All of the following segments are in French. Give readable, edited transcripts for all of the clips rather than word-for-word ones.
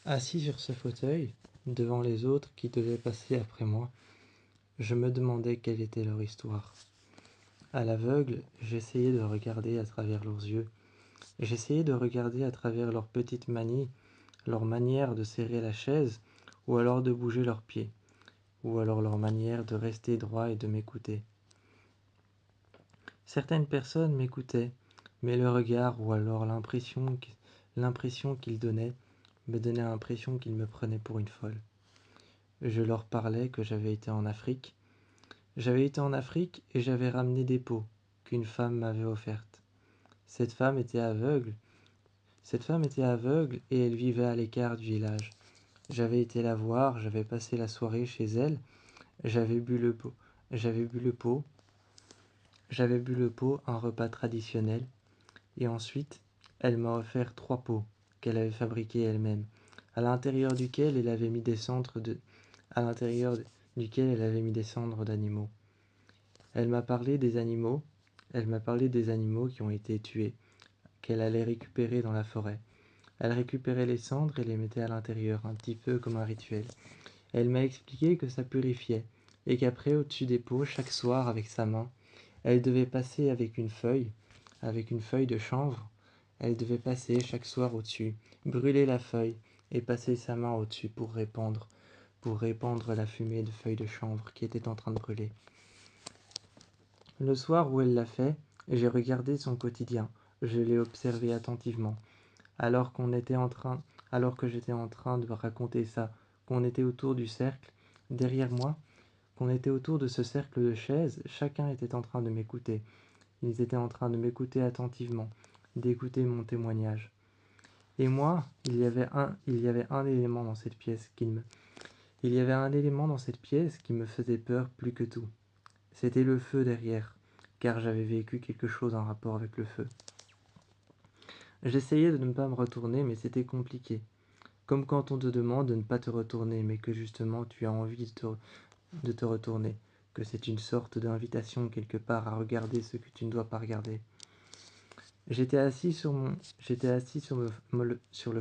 Assis sur ce fauteuil, devant les autres qui devaient passer après moi, je me demandais quelle était leur histoire. À l'aveugle, j'essayais de regarder à travers leurs yeux. J'essayais de regarder à travers leurs petites manies, leur manière de serrer la chaise, ou alors de bouger leurs pieds, ou alors leur manière de rester droit et de m'écouter. Certaines personnes m'écoutaient, mais le regard ou alors l'impression qu'ils donnaient me donnait l'impression qu'ils me prenaient pour une folle. Je leur parlais que j'avais été en Afrique. J'avais été en Afrique et j'avais ramené des peaux qu'une femme m'avait offertes. Cette femme était aveugle. Cette femme était aveugle et elle vivait à l'écart du village. J'avais été la voir, j'avais passé la soirée chez elle, j'avais bu le pot, j'avais bu le pot, j'avais bu le pot, un repas traditionnel, et ensuite, elle m'a offert 3 pots qu'elle avait fabriqués elle-même, à l'intérieur duquel elle avait mis des cendres d'animaux. Elle m'a parlé des animaux, elle m'a parlé des animaux qui ont été tués, qu'elle allait récupérer dans la forêt. Elle récupérait les cendres et les mettait à l'intérieur, un petit peu comme un rituel. Elle m'a expliqué que ça purifiait, et qu'après, au-dessus des pots, chaque soir, avec sa main, elle devait passer avec une feuille de chanvre, elle devait passer chaque soir au-dessus, brûler la feuille, et passer sa main au-dessus pour répandre la fumée de feuilles de chanvre qui était en train de brûler. Le soir où elle l'a fait, j'ai regardé son quotidien, je l'ai observé attentivement, alors que j'étais en train de raconter ça, qu'on était autour du cercle, derrière moi, qu'on était autour de ce cercle de chaises, chacun était en train de m'écouter. Ils étaient en train de m'écouter attentivement, d'écouter mon témoignage. Et moi, il y avait un élément dans cette pièce qui me faisait peur plus que tout. C'était le feu derrière, car j'avais vécu quelque chose en rapport avec le feu. J'essayais de ne pas me retourner, mais c'était compliqué. Comme quand on te demande de ne pas te retourner, mais que justement tu as envie de te retourner, que c'est une sorte d'invitation quelque part à regarder ce que tu ne dois pas regarder. J'étais assis sur le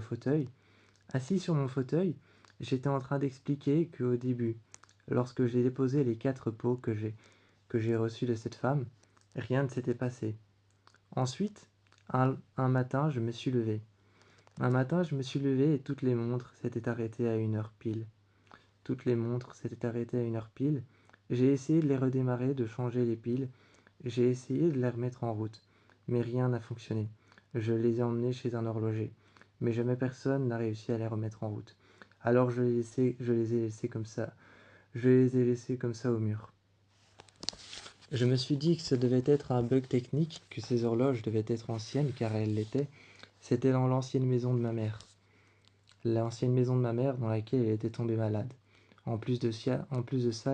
fauteuil. Assis sur mon fauteuil, j'étais en train d'expliquer qu'au début, lorsque j'ai déposé les 4 pots que j'ai reçus de cette femme, rien ne s'était passé. Ensuite, un matin, je me suis levé. Un matin, je me suis levé et toutes les montres s'étaient arrêtées à 1 heure pile. Toutes les montres s'étaient arrêtées à 1 heure pile. J'ai essayé de les redémarrer, de changer les piles. J'ai essayé de les remettre en route, mais rien n'a fonctionné. Je les ai emmenées chez un horloger, mais jamais personne n'a réussi à les remettre en route. Alors je les ai laissées comme ça. Je les ai laissées comme ça au mur. Je me suis dit que ça devait être un bug technique, que ces horloges devaient être anciennes, car elles l'étaient. C'était dans l'ancienne maison de ma mère. L'ancienne maison de ma mère dans laquelle elle était tombée malade. En plus de ça,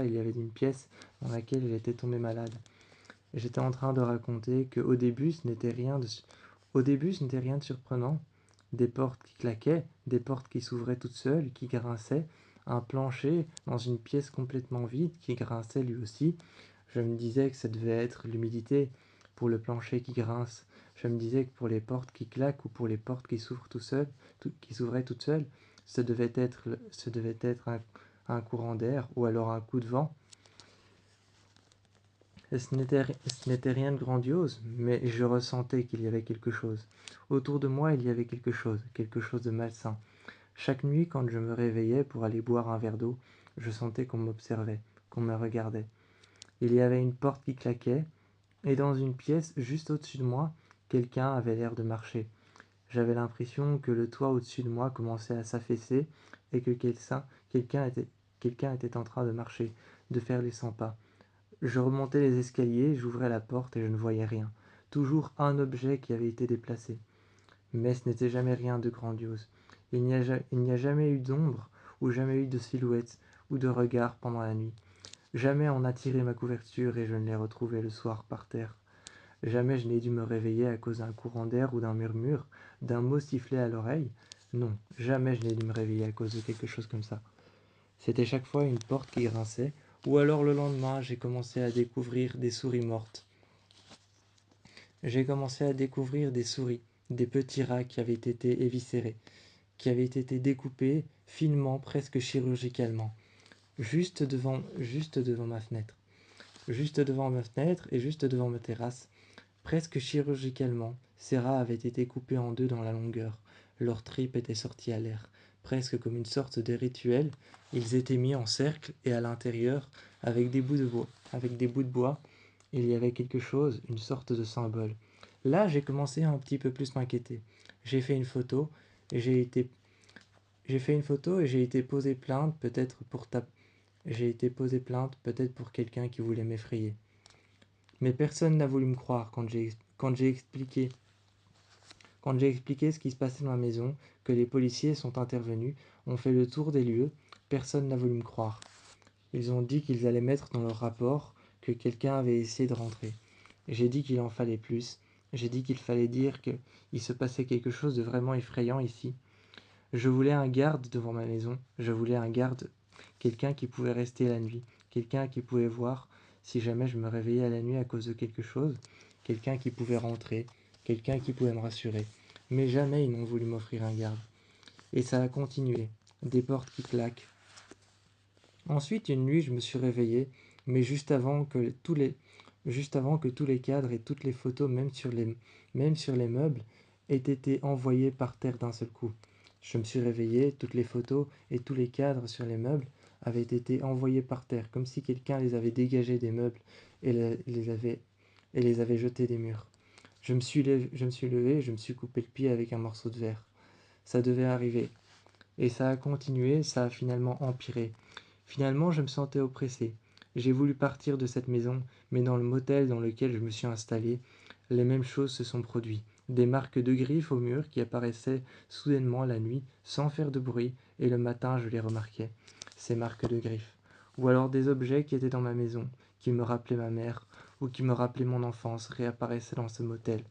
il y avait une pièce dans laquelle elle était tombée malade. J'étais en train de raconter qu'au début, ce n'était rien de surprenant. Des portes qui claquaient, des portes qui s'ouvraient toutes seules, qui grinçaient, un plancher dans une pièce complètement vide qui grinçait lui aussi. Je me disais que ça devait être l'humidité pour le plancher qui grince. Je me disais que pour les portes qui claquent ou pour les portes qui s'ouvraient toutes seules, ce devait être un courant d'air ou alors un coup de vent. Ce n'était rien de grandiose, mais je ressentais qu'il y avait quelque chose. Autour de moi, il y avait quelque chose de malsain. Chaque nuit, quand je me réveillais pour aller boire un verre d'eau, je sentais qu'on m'observait, qu'on me regardait. Il y avait une porte qui claquait, et dans une pièce juste au-dessus de moi, quelqu'un avait l'air de marcher. J'avais l'impression que le toit au-dessus de moi commençait à s'affaisser et que quelqu'un était en train de marcher, de faire les 100 pas. Je remontais les escaliers, j'ouvrais la porte et je ne voyais rien. Toujours un objet qui avait été déplacé. Mais ce n'était jamais rien de grandiose. Il n'y a jamais eu d'ombre, ou jamais eu de silhouette, ou de regard pendant la nuit. Jamais on n'a tiré ma couverture et je ne l'ai retrouvée le soir par terre. Jamais je n'ai dû me réveiller à cause d'un courant d'air ou d'un murmure, d'un mot sifflé à l'oreille. Non, jamais je n'ai dû me réveiller à cause de quelque chose comme ça. C'était chaque fois une porte qui grinçait, ou alors le lendemain, j'ai commencé à découvrir des souris mortes. J'ai commencé à découvrir des souris, des petits rats qui avaient été éviscérés, qui avait été découpé finement, presque chirurgicalement, juste devant ma fenêtre. Juste devant ma fenêtre et juste devant ma terrasse, presque chirurgicalement, ces rats avaient été coupés en deux dans la longueur. Leurs tripes étaient sorties à l'air. Presque comme une sorte de rituel, ils étaient mis en cercle et à l'intérieur, avec des bouts de bois, il y avait quelque chose, une sorte de symbole. Là, j'ai commencé à un petit peu plus m'inquiéter. J'ai fait une photo et j'ai été posé plainte j'ai été posé plainte peut-être pour quelqu'un qui voulait m'effrayer. Mais personne n'a voulu me croire quand j'ai expliqué ce qui se passait dans ma maison, que les policiers sont intervenus, ont fait le tour des lieux, personne n'a voulu me croire. Ils ont dit qu'ils allaient mettre dans leur rapport que quelqu'un avait essayé de rentrer. J'ai dit qu'il en fallait plus. J'ai dit qu'il fallait dire qu'il se passait quelque chose de vraiment effrayant ici. Je voulais un garde devant ma maison. Je voulais un garde, quelqu'un qui pouvait rester la nuit, quelqu'un qui pouvait voir si jamais je me réveillais à la nuit à cause de quelque chose, quelqu'un qui pouvait rentrer, quelqu'un qui pouvait me rassurer. Mais jamais ils n'ont voulu m'offrir un garde. Et ça a continué. Des portes qui claquent. Ensuite, une nuit, je me suis réveillé, mais juste avant que tous les cadres et toutes les photos, même sur les meubles, aient été envoyés par terre d'un seul coup. Je me suis réveillé, toutes les photos et tous les cadres sur les meubles avaient été envoyés par terre, comme si quelqu'un les avait dégagés des meubles et les avait jetés des murs. Je me suis levé et je me suis coupé le pied avec un morceau de verre. Ça devait arriver. Et ça a continué, ça a finalement empiré. Finalement, je me sentais oppressé. J'ai voulu partir de cette maison, mais dans le motel dans lequel je me suis installé, les mêmes choses se sont produites. Des marques de griffes au mur qui apparaissaient soudainement la nuit, sans faire de bruit, et le matin je les remarquais, ces marques de griffes. Ou alors des objets qui étaient dans ma maison, qui me rappelaient ma mère, ou qui me rappelaient mon enfance, réapparaissaient dans ce motel.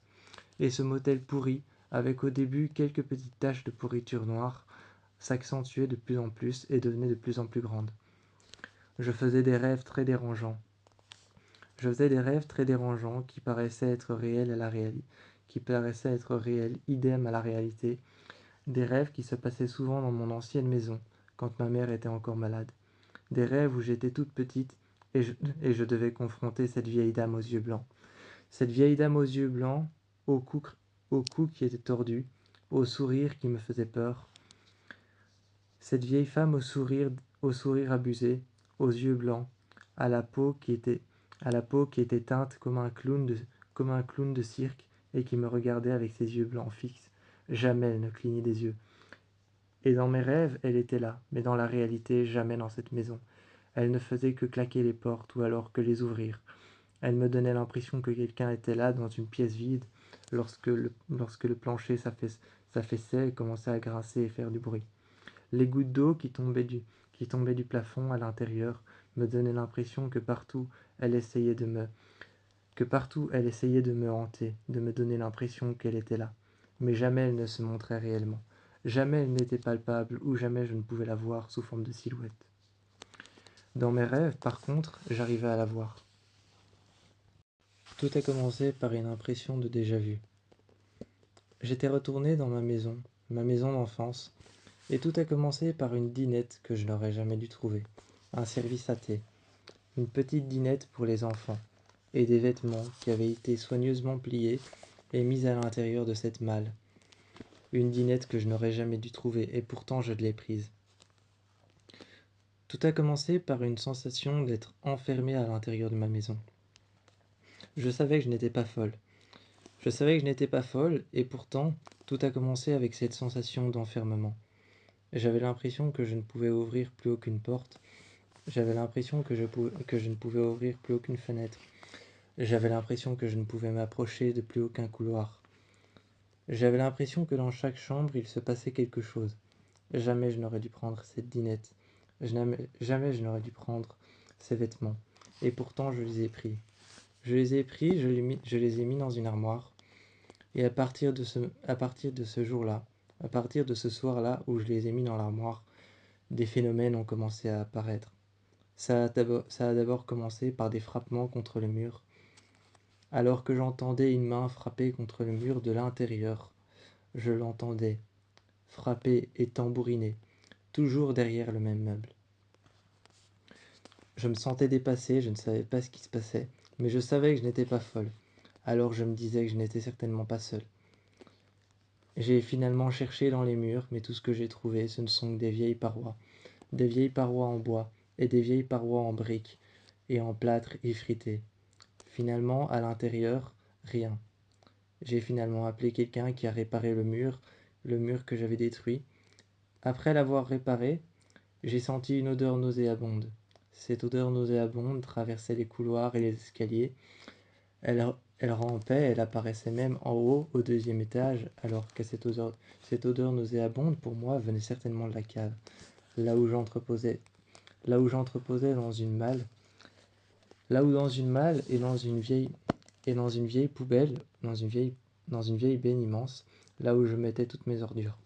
Et ce motel pourri, avec au début quelques petites taches de pourriture noire, s'accentuait de plus en plus et devenait de plus en plus grande. Je faisais des rêves très dérangeants. Je faisais des rêves très dérangeants qui paraissaient être réels à la réalité, qui paraissaient être réels, idem à la réalité. Des rêves qui se passaient souvent dans mon ancienne maison, quand ma mère était encore malade. Des rêves où j'étais toute petite et je devais confronter cette vieille dame aux yeux blancs. Cette vieille dame aux yeux blancs, au cou, au cou qui était tordu, au sourire qui me faisait peur. Cette vieille femme au sourire abusé, aux yeux blancs, à la peau qui était teinte comme un clown de cirque et qui me regardait avec ses yeux blancs fixes. Jamais elle ne clignait des yeux. Et dans mes rêves, elle était là, mais dans la réalité, jamais dans cette maison. Elle ne faisait que claquer les portes ou alors que les ouvrir. Elle me donnait l'impression que quelqu'un était là dans une pièce vide lorsque le plancher s'affaissait et commençait à grincer et faire du bruit. Les gouttes d'eau qui tombaient du plafond à l'intérieur me donnaient l'impression que partout elle essayait de me hanter, de me donner l'impression qu'elle était là. Mais jamais elle ne se montrait réellement. Jamais elle n'était palpable ou jamais je ne pouvais la voir sous forme de silhouette. Dans mes rêves, par contre, j'arrivais à la voir. Tout a commencé par une impression de déjà-vu. J'étais retourné dans ma maison d'enfance, et tout a commencé par une dînette que je n'aurais jamais dû trouver, un service à thé, une petite dînette pour les enfants, et des vêtements qui avaient été soigneusement pliés et mis à l'intérieur de cette malle. Une dînette que je n'aurais jamais dû trouver, et pourtant je l'ai prise. Tout a commencé par une sensation d'être enfermé à l'intérieur de ma maison. Je savais que je n'étais pas folle. Je savais que je n'étais pas folle, et pourtant, tout a commencé avec cette sensation d'enfermement. J'avais l'impression que je ne pouvais ouvrir plus aucune porte. J'avais l'impression que je ne pouvais ouvrir plus aucune fenêtre. J'avais l'impression que je ne pouvais m'approcher de plus aucun couloir. J'avais l'impression que dans chaque chambre, il se passait quelque chose. Jamais je n'aurais dû prendre cette dînette. Jamais je n'aurais dû prendre ces vêtements. Et pourtant, je les ai pris. Je les ai pris, je les ai mis dans une armoire. Et à partir de ce jour-là, à partir de ce soir-là où je les ai mis dans l'armoire, des phénomènes ont commencé à apparaître. Ça a d'abord commencé par des frappements contre le mur. Alors que j'entendais une main frapper contre le mur de l'intérieur, je l'entendais. frapper et tambouriner, toujours derrière le même meuble. Je me sentais dépassé, je ne savais pas ce qui se passait, mais je savais que je n'étais pas folle. Alors je me disais que je n'étais certainement pas seule. J'ai finalement cherché dans les murs, mais tout ce que j'ai trouvé, ce ne sont que des vieilles parois en bois et des vieilles parois en briques et en plâtre effrité. Finalement, à l'intérieur, rien. J'ai finalement appelé quelqu'un qui a réparé le mur que j'avais détruit. Après l'avoir réparé, j'ai senti une odeur nauséabonde. Cette odeur nauséabonde traversait les couloirs et les escaliers. Elle rampait, elle apparaissait même en haut, au deuxième étage, alors que cette odeur nauséabonde, pour moi, venait certainement de la cave, là où j'entreposais dans une malle, là où dans une malle et dans une vieille poubelle, dans une vieille benne immense, là où je mettais toutes mes ordures.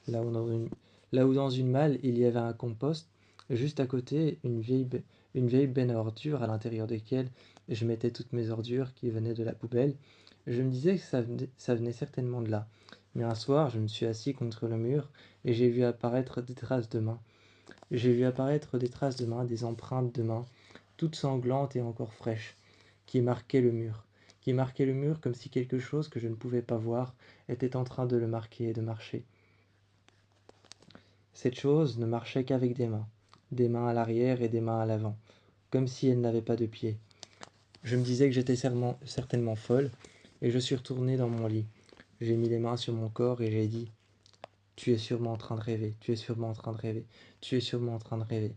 Là où, dans une, Là où dans une malle, il y avait un compost, juste à côté, une vieille benne à ordures à l'intérieur desquelles je mettais toutes mes ordures qui venaient de la poubelle. Je me disais que ça venait certainement de là. Mais un soir, je me suis assis contre le mur et j'ai vu apparaître des traces de mains. J'ai vu apparaître des traces de mains, des empreintes de mains, toutes sanglantes et encore fraîches, qui marquaient le mur. Qui marquaient le mur comme si quelque chose que je ne pouvais pas voir était en train de le marquer et de marcher. Cette chose ne marchait qu'avec des mains à l'arrière et des mains à l'avant, comme si elle n'avait pas de pieds. Je me disais que j'étais certainement folle, et je suis retourné dans mon lit. J'ai mis les mains sur mon corps et j'ai dit « Tu es sûrement en train de rêver, tu es sûrement en train de rêver, tu es sûrement en train de rêver. »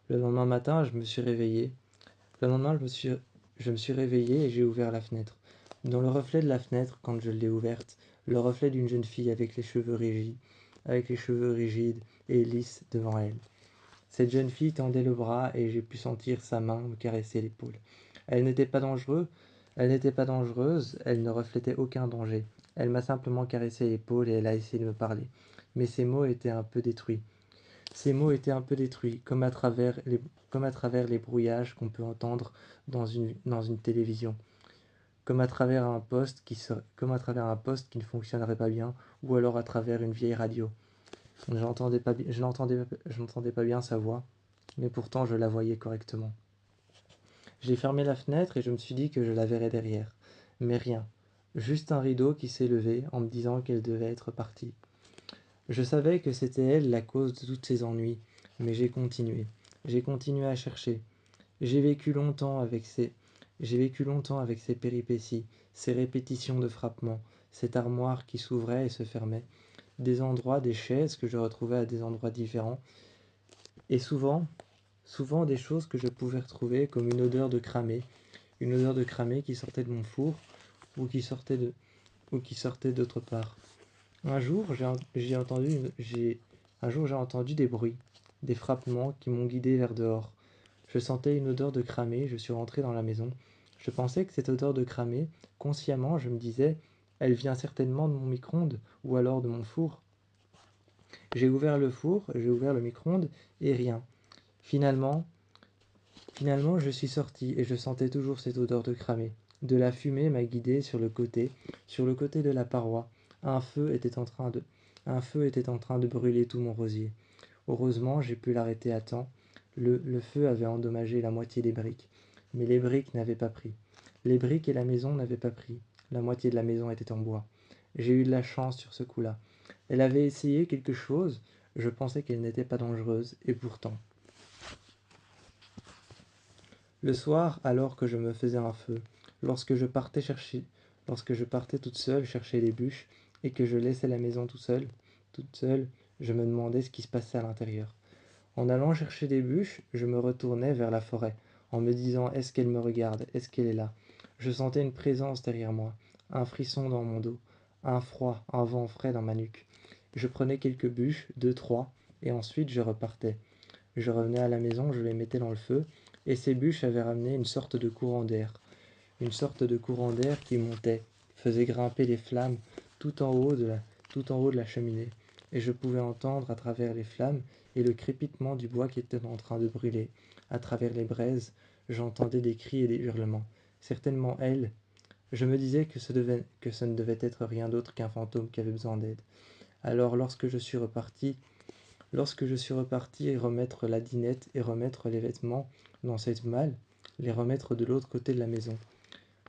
Le lendemain matin, je me suis réveillé. Le lendemain, je me suis réveillé et j'ai ouvert la fenêtre. Dans le reflet de la fenêtre, quand je l'ai ouverte, le reflet d'une jeune fille avec les cheveux rigides et lisses devant elle. Cette jeune fille tendait le bras et j'ai pu sentir sa main me caresser l'épaule. Elle n'était pas dangereuse, elle ne reflétait aucun danger. Elle m'a simplement caressé l'épaule et elle a essayé de me parler. Mais ses mots étaient un peu détruits. Ces mots étaient un peu détruits, comme à travers les brouillages qu'on peut entendre dans une télévision, comme à travers un poste qui ne fonctionnerait pas bien, ou alors à travers une vieille radio. Je n'entendais pas bien sa voix, mais pourtant je la voyais correctement. J'ai fermé la fenêtre et je me suis dit que je la verrais derrière. Mais rien. Juste un rideau qui s'est levé en me disant qu'elle devait être partie. Je savais que c'était elle la cause de tous ces ennuis, mais j'ai continué. J'ai continué à chercher. J'ai vécu longtemps avec ces... J'ai vécu longtemps avec ces péripéties, ces répétitions de frappements, cette armoire qui s'ouvrait et se fermait, des endroits, des chaises que je retrouvais à des endroits différents, et souvent des choses que je pouvais retrouver comme une odeur de cramé qui sortait de mon four ou qui sortait d'autre part. Un jour, j'ai entendu des bruits, des frappements qui m'ont guidé vers dehors. Je sentais une odeur de cramé, je suis rentré dans la maison. Je pensais que cette odeur de cramé, consciemment, je me disais, elle vient certainement de mon micro-ondes ou alors de mon four. J'ai ouvert le four, j'ai ouvert le micro-ondes et rien. Finalement, je suis sorti et je sentais toujours cette odeur de cramé. De la fumée m'a guidé sur le côté de la paroi. Un feu était en train de, un feu était en train de brûler tout mon rosier. Heureusement, j'ai pu l'arrêter à temps. Le feu avait endommagé la moitié des briques, mais les briques n'avaient pas pris. Les briques et la maison n'avaient pas pris. La moitié de la maison était en bois. J'ai eu de la chance sur ce coup-là. Elle avait essayé quelque chose, je pensais qu'elle n'était pas dangereuse, et pourtant. Le soir, alors que je me faisais un feu, lorsque je partais toute seule chercher les bûches, et que je laissais la maison toute seule, je me demandais ce qui se passait à l'intérieur. En allant chercher des bûches, je me retournais vers la forêt, en me disant est-ce qu'elle me regarde, est-ce qu'elle est là. Je sentais une présence derrière moi, un frisson dans mon dos, un froid, un vent frais dans ma nuque. Je prenais quelques bûches, 2, 3, et ensuite je repartais. Je revenais à la maison, je les mettais dans le feu, et ces bûches avaient ramené une sorte de courant d'air qui montait, faisait grimper les flammes tout en haut de la cheminée, et je pouvais entendre à travers les flammes et le crépitement du bois qui était en train de brûler. À travers les braises, j'entendais des cris et des hurlements. Certainement elle. Je me disais que ce ne devait être rien d'autre qu'un fantôme qui avait besoin d'aide. Alors lorsque je suis reparti remettre la dinette et remettre les vêtements dans cette malle, les remettre de l'autre côté de la maison,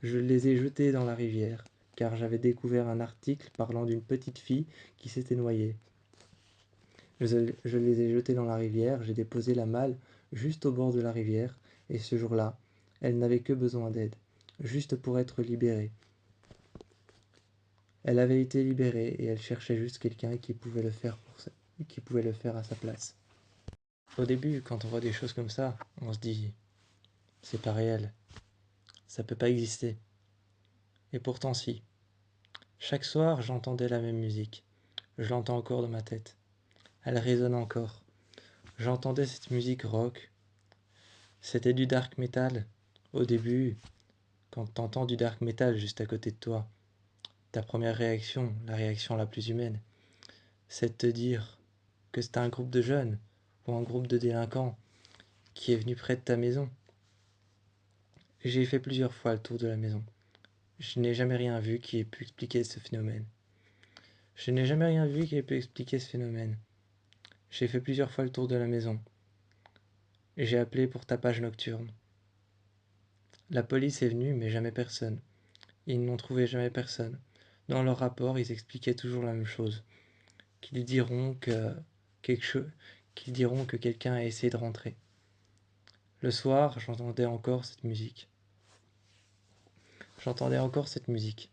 je les ai jetés dans la rivière, car j'avais découvert un article parlant d'une petite fille qui s'était noyée. Je les ai jetés dans la rivière, j'ai déposé la malle juste au bord de la rivière, et ce jour-là, elle n'avait que besoin d'aide, juste pour être libérée. Elle avait été libérée et elle cherchait juste quelqu'un qui pouvait le faire qui pouvait le faire à sa place. Au début, quand on voit des choses comme ça, on se dit, c'est pas réel, ça peut pas exister. Et pourtant si. Chaque soir, j'entendais la même musique. Je l'entends encore dans ma tête. Elle résonne encore. J'entendais cette musique rock. C'était du dark metal. Au début, quand t'entends du dark metal juste à côté de toi, ta première réaction, la réaction la plus humaine, c'est de te dire que c'est un groupe de jeunes ou un groupe de délinquants qui est venu près de ta maison. J'ai fait plusieurs fois le tour de la maison. Je n'ai jamais rien vu qui ait pu expliquer ce phénomène. Je n'ai jamais rien vu qui ait pu expliquer ce phénomène. J'ai fait plusieurs fois le tour de la maison. J'ai appelé pour tapage nocturne. La police est venue, mais jamais personne. Ils n'ont trouvé jamais personne. Dans leur rapport, ils expliquaient toujours la même chose. Qu'ils diront que quelque chose, qu'ils diront que quelqu'un a essayé de rentrer. Le soir, j'entendais encore cette musique. J'entendais encore cette musique.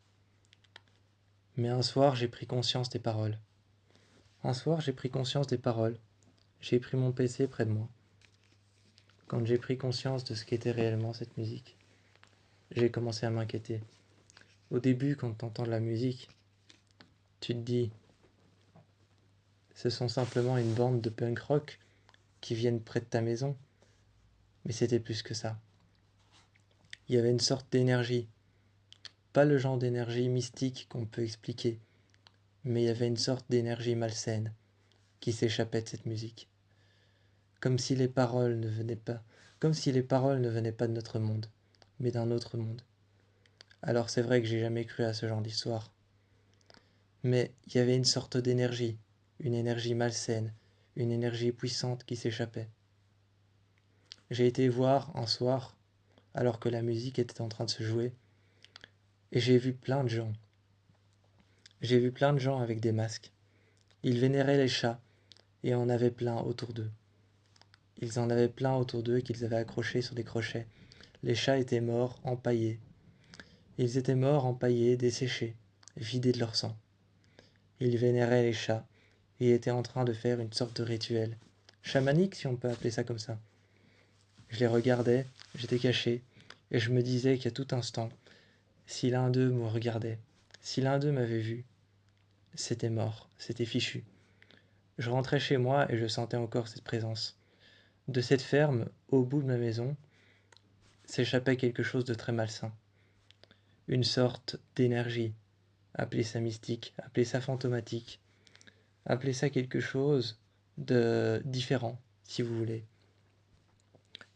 Mais un soir, j'ai pris conscience des paroles. Un soir, j'ai pris conscience des paroles. J'ai pris mon PC près de moi. Quand j'ai pris conscience de ce qu'était réellement cette musique, j'ai commencé à m'inquiéter. Au début, quand tu entends de la musique, tu te dis, ce sont simplement une bande de punk rock qui viennent près de ta maison. Mais c'était plus que ça. Il y avait une sorte d'énergie. Pas le genre d'énergie mystique qu'on peut expliquer, mais il y avait une sorte d'énergie malsaine qui s'échappait de cette musique. Comme si les paroles ne venaient pas, comme si les paroles ne venaient pas de notre monde, mais d'un autre monde. Alors c'est vrai que j'ai jamais cru à ce genre d'histoire. Mais il y avait une sorte d'énergie, une énergie malsaine, une énergie puissante qui s'échappait. J'ai été voir un soir, alors que la musique était en train de se jouer, et j'ai vu plein de gens. J'ai vu plein de gens avec des masques. Ils vénéraient les chats, et en avaient plein autour d'eux. Ils en avaient plein autour d'eux qu'ils avaient accrochés sur des crochets. Les chats étaient morts, empaillés. Ils étaient morts, empaillés, desséchés, vidés de leur sang. Ils vénéraient les chats, et étaient en train de faire une sorte de rituel. Chamanique, si on peut appeler ça comme ça. Je les regardais, j'étais caché, et je me disais qu'à tout instant, si l'un d'eux me regardait, si l'un d'eux m'avait vu, c'était mort, c'était fichu. Je rentrais chez moi et je sentais encore cette présence. De cette ferme, au bout de ma maison, s'échappait quelque chose de très malsain. Une sorte d'énergie, appelez ça mystique, appelez ça fantomatique, appelez ça quelque chose de différent, si vous voulez.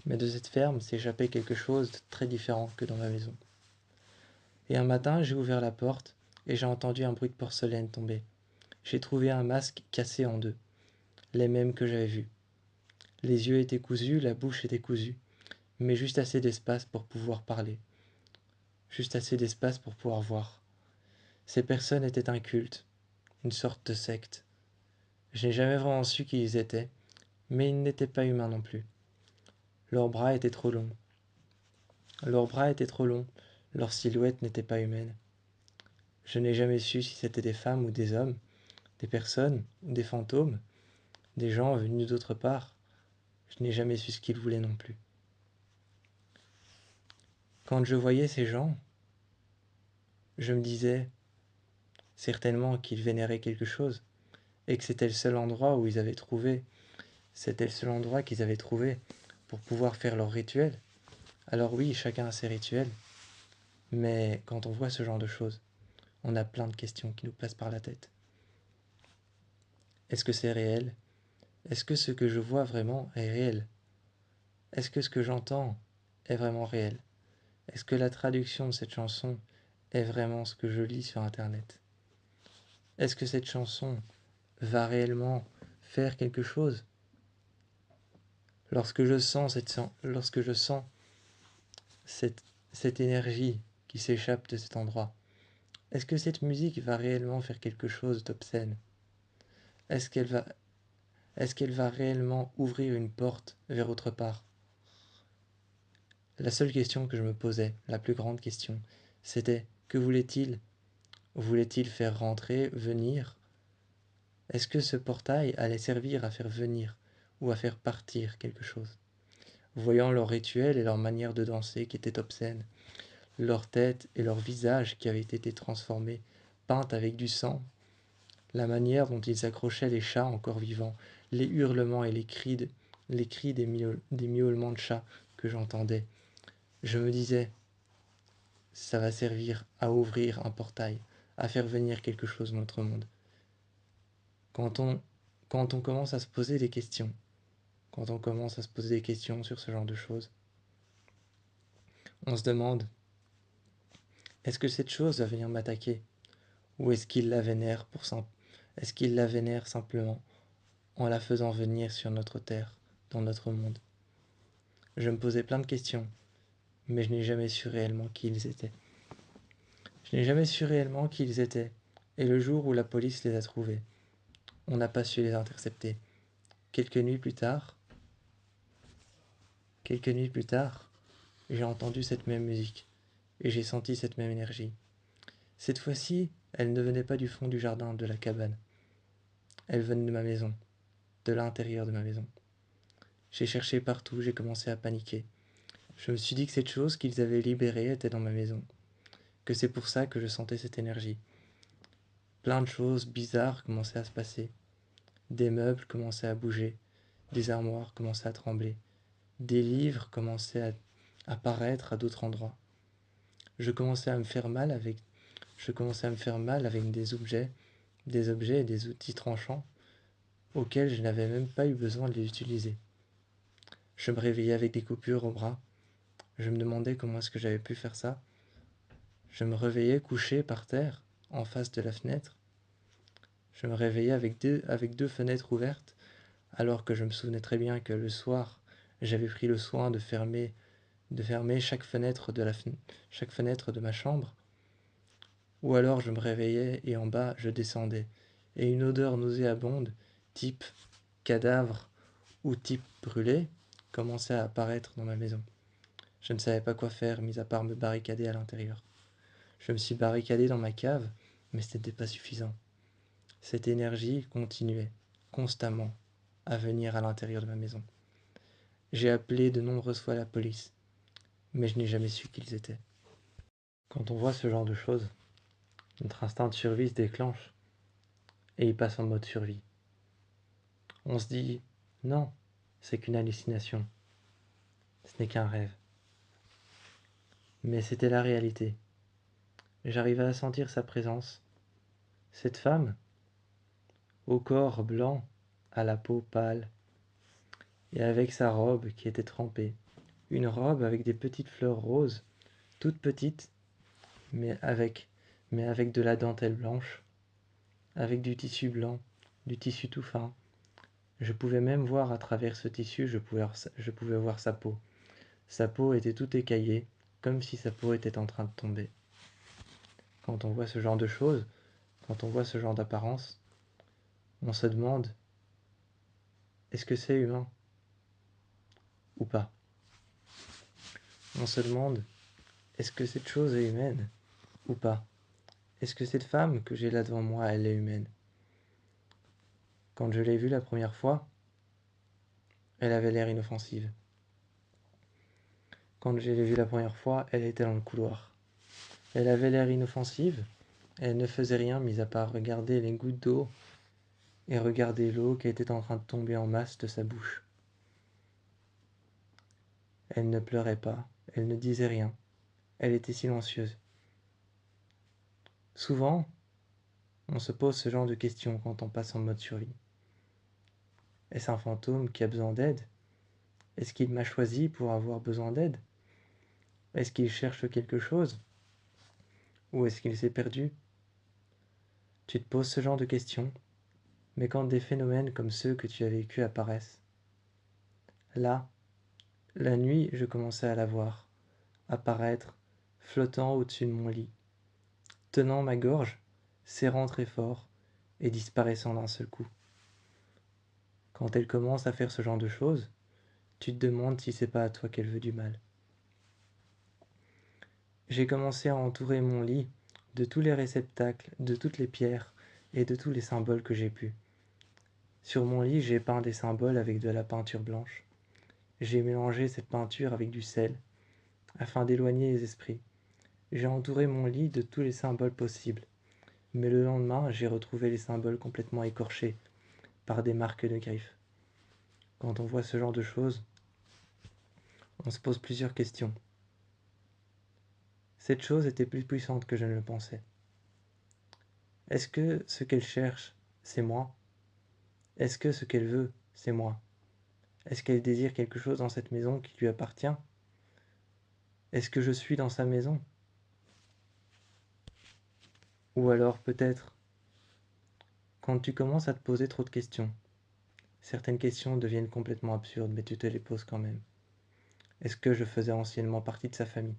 Mais de cette ferme s'échappait quelque chose de très différent que dans ma maison. Et un matin, j'ai ouvert la porte et j'ai entendu un bruit de porcelaine tomber. J'ai trouvé un masque cassé en deux, les mêmes que j'avais vus. Les yeux étaient cousus, la bouche était cousue, mais juste assez d'espace pour pouvoir parler, juste assez d'espace pour pouvoir voir. Ces personnes étaient un culte, une sorte de secte. Je n'ai jamais vraiment su qui ils étaient, mais ils n'étaient pas humains non plus. Leurs bras étaient trop longs. Leurs bras étaient trop longs, leur silhouette n'était pas humaine. Je n'ai jamais su si c'était des femmes ou des hommes, des personnes ou des fantômes, des gens venus d'autre part. Je n'ai jamais su ce qu'ils voulaient non plus. Quand je voyais ces gens, je me disais certainement qu'ils vénéraient quelque chose, et que c'était le seul endroit où ils avaient trouvé, c'était le seul endroit qu'ils avaient trouvé pour pouvoir faire leur rituel. Alors oui, chacun a ses rituels, mais quand on voit ce genre de choses, on a plein de questions qui nous passent par la tête. Est-ce que c'est réel? Est-ce que ce que je vois vraiment est réel? Est-ce que ce que j'entends est vraiment réel? Est-ce que la traduction de cette chanson est vraiment ce que je lis sur Internet? Est-ce que cette chanson va réellement faire quelque chose? Lorsque je sens cette énergie qui s'échappe de cet endroit, est-ce que cette musique va réellement faire quelque chose d'obscène? Est-ce qu'elle va, est-ce qu'elle va réellement ouvrir une porte vers autre part? La seule question que je me posais, la plus grande question, c'était que voulait-il? Voulait-il faire rentrer, venir? Est-ce que ce portail allait servir à faire venir ou à faire partir quelque chose? Voyant leur rituel et leur manière de danser qui était obscène, leur tête et leur visage qui avaient été transformés, peints avec du sang, la manière dont ils accrochaient les chats encore vivants, les hurlements et les cris des miaulements de chats que j'entendais, je me disais, ça va servir à ouvrir un portail, à faire venir quelque chose dans notre monde. Quand on, quand on commence à se poser des questions, quand on commence à se poser des questions sur ce genre de choses, on se demande, est-ce que cette chose va venir m'attaquer? Ou est-ce qu'il la vénère simplement en la faisant venir sur notre terre, dans notre monde? Je me posais plein de questions, mais je n'ai jamais su réellement qui ils étaient. Je n'ai jamais su réellement qui ils étaient, et le jour où la police les a trouvés, on n'a pas su les intercepter. Quelques nuits plus tard, j'ai entendu cette même musique, et j'ai senti cette même énergie. Cette fois-ci, elle ne venait pas du fond du jardin de la cabane. Elle venait de ma maison, de l'intérieur de ma maison. J'ai cherché partout, j'ai commencé à paniquer. Je me suis dit que cette chose qu'ils avaient libérée était dans ma maison, que c'est pour ça que je sentais cette énergie. Plein de choses bizarres commençaient à se passer. Des meubles commençaient à bouger, des armoires commençaient à trembler, des livres commençaient à apparaître à d'autres endroits. Je commençais à me faire mal avec des objets et des outils tranchants auxquels je n'avais même pas eu besoin de les utiliser. Je me réveillais avec des coupures au bras. Je me demandais comment est-ce que j'avais pu faire ça. Je me réveillais couché par terre, en face de la fenêtre. Je me réveillais avec deux fenêtres ouvertes, alors que je me souvenais très bien que le soir, j'avais pris le soin de fermer chaque fenêtre de ma chambre. Ou alors je me réveillais et en bas, je descendais. Et une odeur nauséabonde, type cadavre ou type brûlé, commençait à apparaître dans ma maison. Je ne savais pas quoi faire, mis à part me barricader à l'intérieur. Je me suis barricadé dans ma cave, mais ce n'était pas suffisant. Cette énergie continuait, constamment, à venir à l'intérieur de ma maison. J'ai appelé de nombreuses fois la police, mais je n'ai jamais su qui ils étaient. Quand on voit ce genre de choses, notre instinct de survie se déclenche et il passe en mode survie. On se dit, non, c'est qu'une hallucination, ce n'est qu'un rêve. Mais c'était la réalité. J'arrivais à sentir sa présence. Cette femme, au corps blanc, à la peau pâle, et avec sa robe qui était trempée. Une robe avec des petites fleurs roses, toutes petites, mais avec, mais avec de la dentelle blanche, avec du tissu blanc, du tissu tout fin. Je pouvais même voir à travers ce tissu, je pouvais voir sa peau. Sa peau était toute écaillée, comme si sa peau était en train de tomber. Quand on voit ce genre de choses, quand on voit ce genre d'apparence, on se demande, est-ce que c'est humain ou pas? On se demande, est-ce que cette chose est humaine ou pas? Est-ce que cette femme que j'ai là devant moi, elle est humaine? Quand je l'ai vue la première fois, elle avait l'air inoffensive. Quand je l'ai vue la première fois, elle était dans le couloir. Elle avait l'air inoffensive, elle ne faisait rien mis à part regarder les gouttes d'eau et regarder l'eau qui était en train de tomber en masse de sa bouche. Elle ne pleurait pas, elle ne disait rien, elle était silencieuse. Souvent, on se pose ce genre de questions quand on passe en mode survie. Est-ce un fantôme qui a besoin d'aide? Est-ce qu'il m'a choisi pour avoir besoin d'aide? Est-ce qu'il cherche quelque chose? Ou est-ce qu'il s'est perdu? Tu te poses ce genre de questions, mais quand des phénomènes comme ceux que tu as vécus apparaissent. Là, la nuit, je commençais à la voir, apparaître, flottant au-dessus de mon lit, tenant ma gorge, serrant très fort et disparaissant d'un seul coup. Quand elle commence à faire ce genre de choses, tu te demandes si c'est pas à toi qu'elle veut du mal. J'ai commencé à entourer mon lit de tous les réceptacles, de toutes les pierres et de tous les symboles que j'ai pu. Sur mon lit, j'ai peint des symboles avec de la peinture blanche. J'ai mélangé cette peinture avec du sel, afin d'éloigner les esprits. J'ai entouré mon lit de tous les symboles possibles, mais le lendemain, j'ai retrouvé les symboles complètement écorchés par des marques de griffes. Quand on voit ce genre de choses, on se pose plusieurs questions. Cette chose était plus puissante que je ne le pensais. Est-ce que ce qu'elle cherche, c'est moi? Est-ce que ce qu'elle veut, c'est moi? Est-ce qu'elle désire quelque chose dans cette maison qui lui appartient? Est-ce que je suis dans sa maison? Ou alors peut-être, quand tu commences à te poser trop de questions, certaines questions deviennent complètement absurdes, mais tu te les poses quand même. Est-ce que je faisais anciennement partie de sa famille?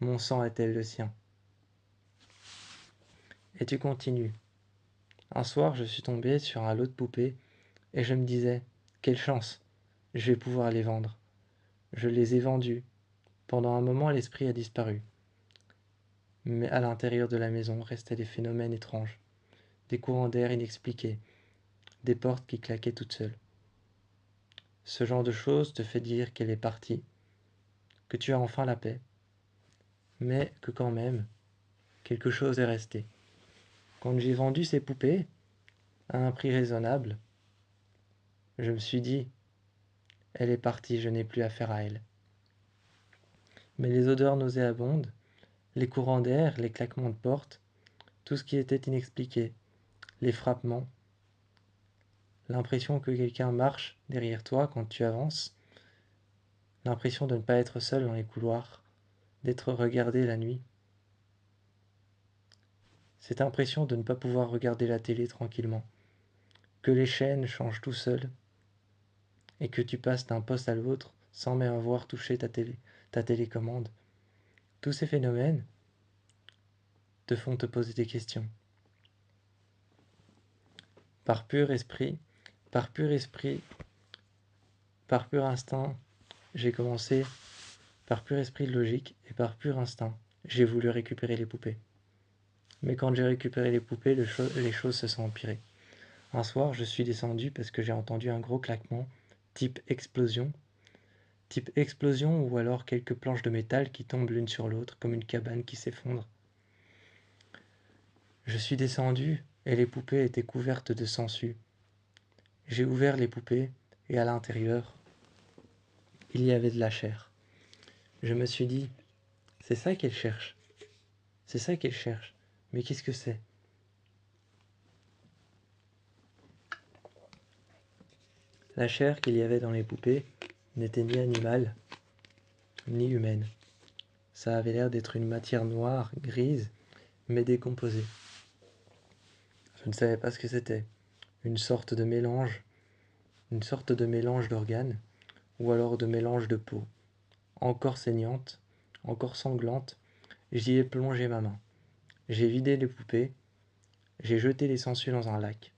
Mon sang est-elle le sien? Et tu continues. Un soir, je suis tombé sur un lot de poupées et je me disais, quelle chance, je vais pouvoir les vendre. Je les ai vendues. Pendant un moment, l'esprit a disparu. Mais à l'intérieur de la maison restaient des phénomènes étranges, des courants d'air inexpliqués, des portes qui claquaient toutes seules. Ce genre de choses te fait dire qu'elle est partie, que tu as enfin la paix, mais que quand même, quelque chose est resté. Quand j'ai vendu ces poupées, à un prix raisonnable, je me suis dit, elle est partie, je n'ai plus affaire à elle. Mais les odeurs nauséabondes, les courants d'air, les claquements de portes, tout ce qui était inexpliqué, les frappements, l'impression que quelqu'un marche derrière toi quand tu avances, l'impression de ne pas être seul dans les couloirs, d'être regardé la nuit, cette impression de ne pas pouvoir regarder la télé tranquillement, que les chaînes changent tout seuls et que tu passes d'un poste à l'autre sans même avoir touché ta télécommande. Tous ces phénomènes te font te poser des questions. Par pur esprit, par pur esprit, par pur instinct, j'ai commencé, par pur esprit de logique et par pur instinct, j'ai voulu récupérer les poupées. Mais quand j'ai récupéré les poupées, les choses se sont empirées. Un soir, je suis descendu parce que j'ai entendu un gros claquement, type explosion ou alors quelques planches de métal qui tombent l'une sur l'autre comme une cabane qui s'effondre. Je suis descendu et les poupées étaient couvertes de sangsues. J'ai ouvert les poupées et à l'intérieur, il y avait de la chair. Je me suis dit, c'est ça qu'elle cherche. C'est ça qu'elle cherche. Mais qu'est-ce que c'est? La chair qu'il y avait dans les poupées n'était ni animale, ni humaine. Ça avait l'air d'être une matière noire, grise, mais décomposée. Je ne savais pas ce que c'était. Une sorte de mélange d'organes, ou alors de mélange de peau. Encore saignante, encore sanglante, j'y ai plongé ma main. J'ai vidé les poupées, j'ai jeté les sangsues dans un lac.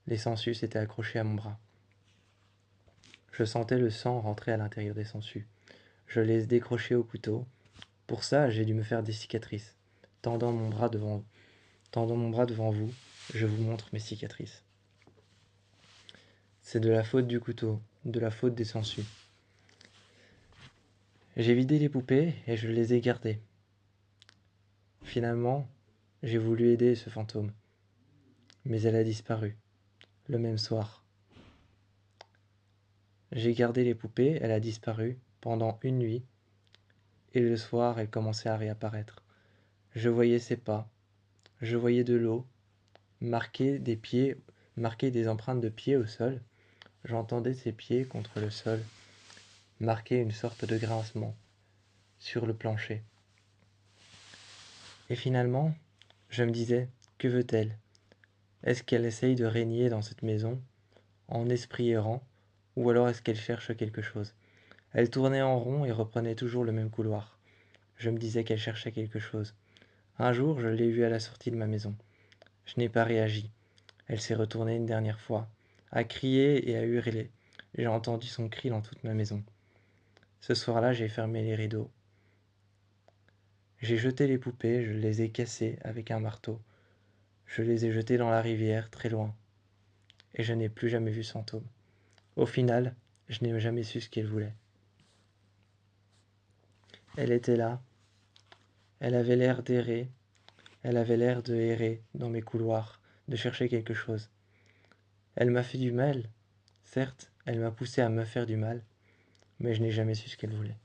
Les sangsues s'étaient accrochées à mon bras. Je sentais le sang rentrer à l'intérieur des sangsues. Je les décrochais au couteau. Pour ça, j'ai dû me faire des cicatrices. Tendant mon bras devant vous, je vous montre mes cicatrices. C'est de la faute du couteau, de la faute des sangsues. J'ai vidé les poupées et je les ai gardées. Finalement, j'ai voulu aider ce fantôme, mais elle a disparu, le même soir. J'ai gardé les poupées, elle a disparu pendant une nuit, et le soir, elle commençait à réapparaître. Je voyais ses pas, je voyais de l'eau, marquer des empreintes de pieds au sol. J'entendais ses pieds contre le sol, marquer une sorte de grincement sur le plancher. Et finalement, je me disais, que veut-elle? Est-ce qu'elle essaye de régner dans cette maison, en esprit errant, ou alors est-ce qu'elle cherche quelque chose? Elle tournait en rond et reprenait toujours le même couloir. Je me disais qu'elle cherchait quelque chose. Un jour, je l'ai vue à la sortie de ma maison. Je n'ai pas réagi. Elle s'est retournée une dernière fois, a crié et a hurlé. J'ai entendu son cri dans toute ma maison. Ce soir-là, j'ai fermé les rideaux. J'ai jeté les poupées, je les ai cassées avec un marteau. Je les ai jetées dans la rivière, très loin. Et je n'ai plus jamais vu ce fantôme. Au final, je n'ai jamais su ce qu'elle voulait. Elle était là. Elle avait l'air d'errer. Elle avait l'air de errer dans mes couloirs, de chercher quelque chose. Elle m'a fait du mal. Certes, elle m'a poussé à me faire du mal, mais je n'ai jamais su ce qu'elle voulait.